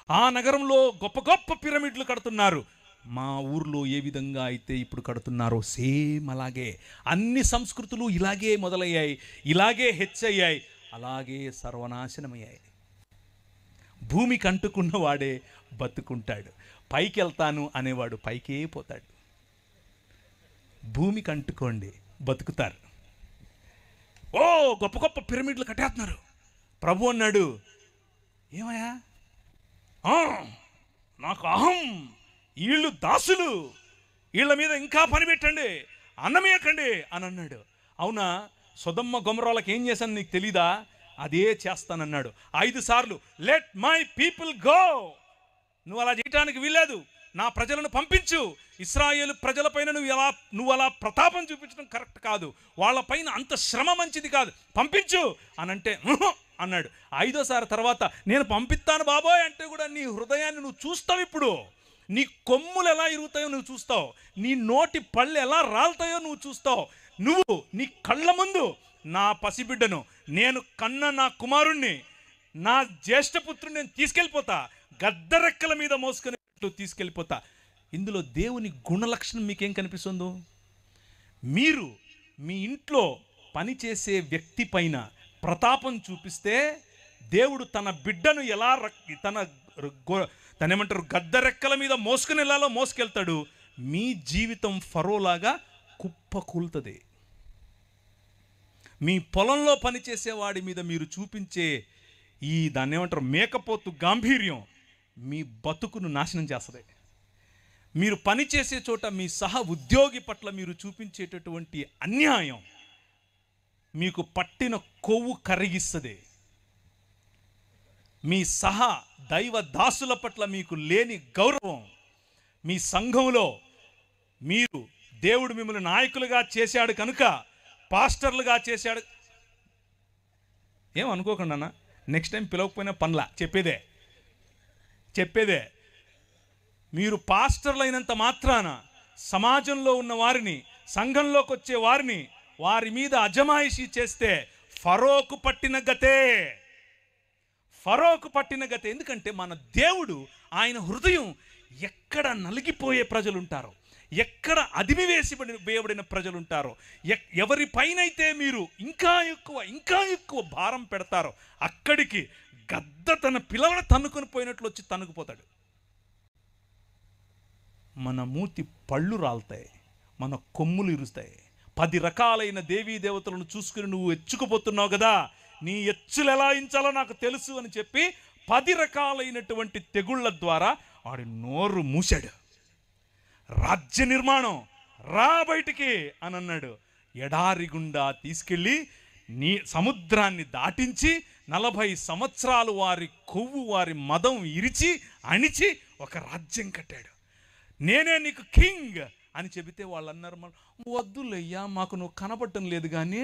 ఆ నగరంలో గొప్ప గొప్ప పిరమిడ్లు కడుతున్నారు. మా ఊర్లో ఏ విధంగా అయితే ఇప్పుడు కడుతున్నారో సేమ్ అలాగే అన్ని సంస్కృతులు ఇలాగే మొదలయ్యాయి, ఇలాగే హెచ్చయ్యాయి, అలాగే సర్వనాశనమయ్యాయి. భూమికి అంటుకున్నవాడే బతుకుంటాడు. పైకి వెళ్తాను అనేవాడు పైకే పోతాడు. భూమికి అంటుకోండి, బతుకుతారు. ఓ గొప్ప గొప్ప పిరమిడ్లు కట్టేస్తున్నారు. ప్రభు అన్నాడు, ఏమయ్యా నాకు అహం, వీళ్ళు దాసులు, వీళ్ళ మీద ఇంకా పని పెట్టండి, అన్నమేయకండి అని అన్నాడు. అవునా, సొదొమ గొమొర్రాలకు ఏం చేశాను నీకు తెలీదా? అదే చేస్తానన్నాడు 5 సార్లు. Let my people go. నువ్వు అలా చేయటానికి వీల్లేదు, నా ప్రజలను పంపించు. ఇశ్రాయేలు ప్రజలపైన నువ్వు అలా ప్రతాపం చూపించడం కరెక్ట్ కాదు, వాళ్ళపైన అంత శ్రమ మంచిది కాదు, పంపించు అని అంటే అన్నాడు. 5వ తర్వాత నేను పంపిస్తాను బాబోయ్ అంటే కూడా నీ హృదయాన్ని నువ్వు చూస్తావు. ఇప్పుడు నీ కొమ్ములు ఎలా ఇరుగుతాయో నువ్వు చూస్తావు, నీ నోటి పళ్ళు ఎలా రాలుతాయో నువ్వు చూస్తావు. నువ్వు నీ కళ్ళ ముందు నా పసిబిడ్డను, నేను కన్న నా కుమారుణ్ణి, నా జ్యేష్ఠపుత్రుని నేను తీసుకెళ్ళిపోతా, గద్దరెక్కల మీద మోసుకుని తీసుకెళ్ళిపోతా. ఇందులో దేవుని గుణలక్షణం మీకేం కనిపిస్తుందో? మీరు మీ ఇంట్లో పనిచేసే వ్యక్తి పైన ప్రతాపం చూపిస్తే దేవుడు తన బిడ్డను ఎలా తనేమంటారు గద్దరెక్కల మీద మోసుకుని వెళ్ళాలో మోసుకెళ్తాడు. మీ జీవితం ఫరోలాగా కుప్పకూలుతుంది. మీ పొలంలో పనిచేసేవాడి మీద మీరు చూపించే ఈ దాన్ని ఏమంటారు మేకపోతు గాంభీర్యం మీ బతుకును నాశనం చేస్తుంది. మీరు పనిచేసే చోట మీ సహ ఉద్యోగి పట్ల మీరు చూపించేటటువంటి అన్యాయం మీకు పట్టిన కొవ్వు కరిగిస్తుంది. మీ సహ దైవ దాసుల పట్ల మీకు లేని గౌరవం, మీ సంఘంలో మీరు దేవుడు మిమ్మల్ని నాయకులుగా చేశాడు కనుక, పాస్టర్లుగా చేశాడు, ఏమనుకోకుండా అన్న, నెక్స్ట్ టైం పిలవకపోయినా పనుల చెప్పేదే మీరు పాస్టర్లు అయినంత మాత్రాన సమాజంలో ఉన్న వారిని, సంఘంలోకి వచ్చే వారిని, వారి మీద అజమాయిషీ చేస్తే ఫరోకు పట్టిన గతే. ఎందుకంటే మన దేవుడు, ఆయన హృదయం ఎక్కడ నలిగిపోయే ప్రజలుంటారో, ఎక్కడ వేయబడిన ప్రజలుంటారో, ఎవరిపైనైతే మీరు ఇంకా ఎక్కువ భారం పెడతారో అక్కడికి గద్ద తన పిల్లలను తన్నుకొని పోయినట్లు వచ్చి తన్నుకుపోతాడు. మన మూతి పళ్ళు రాలుతాయి, మన కొమ్ములు ఇరుస్తాయి. 10 రకాలైన దేవీ దేవతలను చూసుకుని నువ్వు ఎచ్చుకుపోతున్నావు కదా, నీ ఎచ్చులు ఎలా ఇంచాలో నాకు తెలుసు అని చెప్పి 10 రకాలైనటువంటి తెగుళ్ళ ద్వారా వాడి నోరు మూశాడు. రాజ్య నిర్మాణం రా బయటికి అని అన్నాడు. ఎడారి గుండా తీసుకెళ్ళి సముద్రాన్ని దాటించి 40 సంవత్సరాలు వారి కొవ్వు, వారి మదం ఇరిచి అణిచి ఒక రాజ్యం కట్టాడు. నేనే నీకు కింగ్ అని చెబితే వాళ్ళు అన్నారు, వద్దులయ్యా మాకు నువ్వు కనపడటం లేదు, కానీ